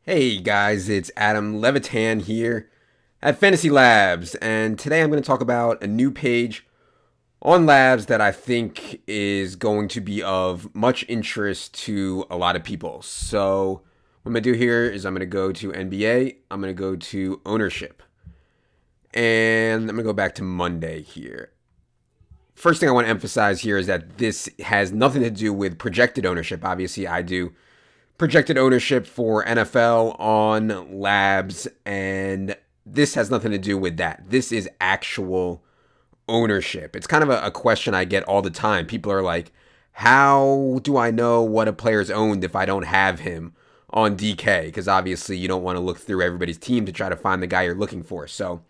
Hey guys, it's Adam Levitan here at Fantasy Labs, and today I'm going to talk about a new page on Labs that I think is going to be of much interest to a lot of people. So, what I'm going to do here is I'm going to go to NBA, I'm going to go to ownership, and I'm going to go back to Monday here. First thing I want to emphasize here is that this has nothing to do with projected ownership. Obviously, I do projected ownership for NFL on Labs, and this has nothing to do with that. This is actual ownership. It's kind of a question I get all the time. People are like, how do I know what a player's owned if I don't have him on DK? Because obviously you don't want to look through everybody's team to try to find the guy you're looking for. So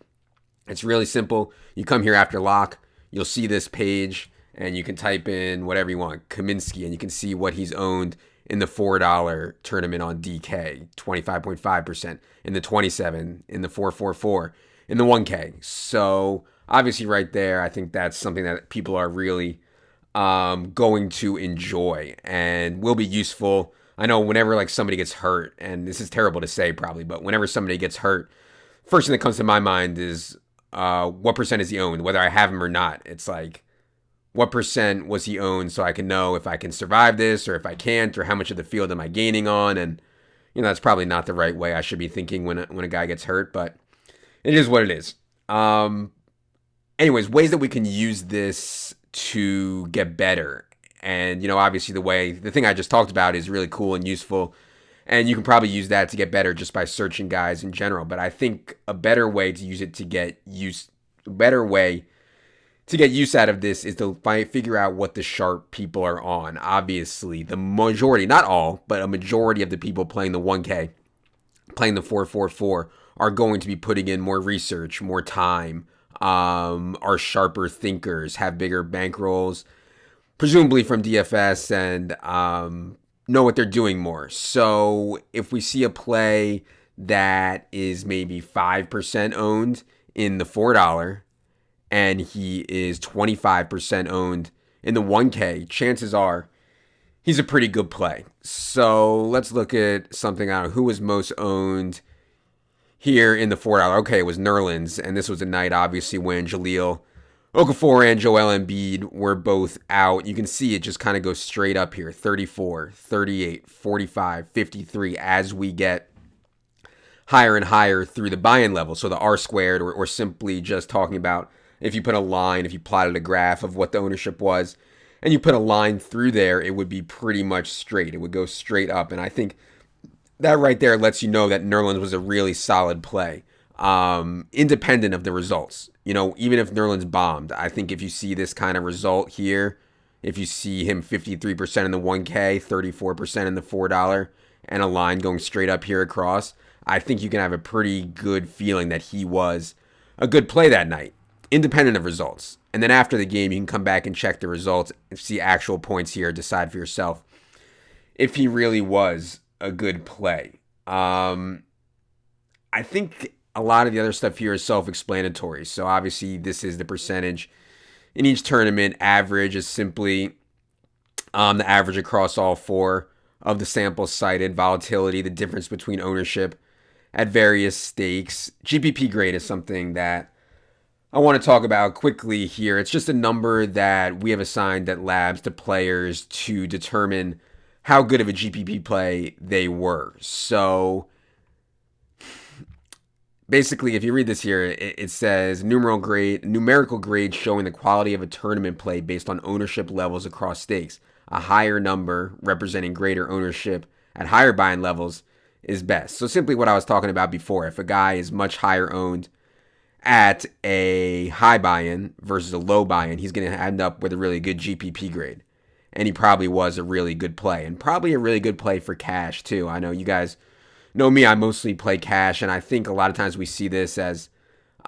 it's really simple. You come here after lock, you'll see this page, and you can type in whatever you want, Kaminsky, and you can see what he's owned in the $4 tournament on DK, 25.5%, in the 27, in the 444, in the 1K. So obviously right there, I think that's something that people are really going to enjoy and will be useful. I know whenever like somebody gets hurt, and this is terrible to say probably, but whenever somebody gets hurt, first thing that comes to my mind is what percent is he owned, whether I have him or not. It's like, what percent was he owned so I can know if I can survive this or if I can't, or how much of the field am I gaining on. And that's probably not the right way I should be thinking when a guy gets hurt, but it is what it is. Anyways, ways that we can use this to get better. And obviously the thing I just talked about is really cool and useful, and you can probably use that to get better just by searching guys in general. But I think a better way to use it to get use out of this is to figure out what the sharp people are on. Obviously, the majority, not all, but a majority of the people playing the 1K, playing the 444, are going to be putting in more research, more time, are sharper thinkers, have bigger bankrolls, presumably from DFS, and know what they're doing more. So if we see a play that is maybe 5% owned in the $4, and he is 25% owned in the 1K, chances are he's a pretty good play. So let's look at something out. Who was most owned here in the $4? Okay, it was Nerlens, and this was a night, obviously, when Jahlil Okafor and Joel Embiid were both out. You can see it just kind of goes straight up here, 34, 38, 45, 53, as we get higher and higher through the buy-in level. So the R squared, or simply just talking about if you put a line, if you plotted a graph of what the ownership was, and you put a line through there, it would be pretty much straight. It would go straight up. And I think that right there lets you know that Nerlens was a really solid play, independent of the results. Even if Nerlens bombed, I think if you see this kind of result here, if you see him 53% in the 1K, 34% in the $4, and a line going straight up here across, I think you can have a pretty good feeling that he was a good play that night, independent of results. And then after the game, you can come back and check the results and see actual points here, decide for yourself if he really was a good play. I think a lot of the other stuff here is self-explanatory. So obviously this is the percentage in each tournament. Average is simply the average across all four of the samples cited. Volatility, the difference between ownership at various stakes. GPP grade is something that I want to talk about quickly here. It's just a number that we have assigned at Labs to players to determine how good of a GPP play they were. So basically, if you read this here, it says numerical grade showing the quality of a tournament play based on ownership levels across stakes. A higher number representing greater ownership at higher buy-in levels is best. So simply what I was talking about before, if a guy is much higher owned at a high buy-in versus a low buy-in, he's going to end up with a really good GPP grade. And he probably was a really good play, and probably a really good play for cash too. I know you guys know me, I mostly play cash, and I think a lot of times we see this as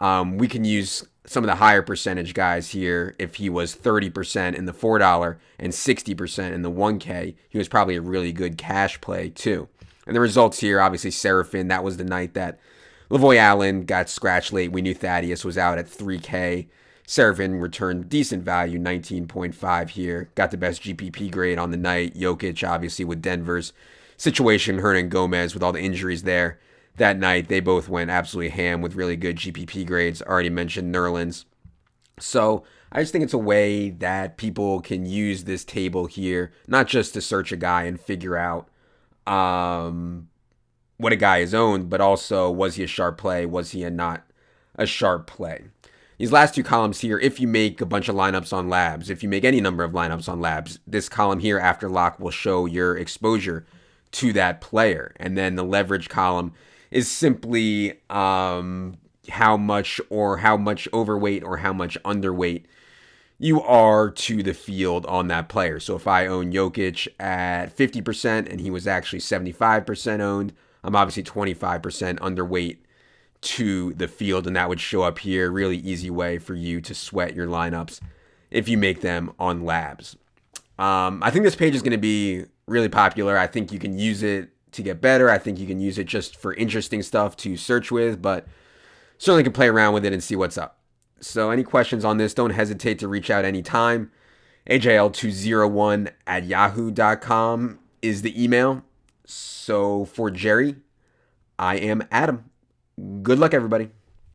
we can use some of the higher percentage guys here. If he was 30% in the $4 and 60% in the 1K, he was probably a really good cash play too. And the results here, obviously Seraphin, that was the night that Lavoy Allen got scratched late. We knew Thaddeus was out at 3K. Seraphin returned decent value, 19.5 here. Got the best GPP grade on the night. Jokic, obviously, with Denver's situation, Hernan Gomez, with all the injuries there that night. They both went absolutely ham with really good GPP grades. Already mentioned Nerlens. So I just think it's a way that people can use this table here, not just to search a guy and figure out what a guy is owned, but also, was he a sharp play? Was he not a sharp play? These last two columns here, if you make a bunch of lineups on Labs, if you make any number of lineups on Labs, this column here after lock will show your exposure to that player. And then the leverage column is simply how much overweight or how much underweight you are to the field on that player. So if I own Jokic at 50% and he was actually 75% owned, I'm obviously 25% underweight to the field, and that would show up here. Really easy way for you to sweat your lineups if you make them on Labs. I think this page is going to be really popular. I think you can use it to get better. I think you can use it just for interesting stuff to search with, but certainly can play around with it and see what's up. So any questions on this, don't hesitate to reach out anytime. AJL201@yahoo.com is the email. So for Jerry, I am Adam. Good luck, everybody.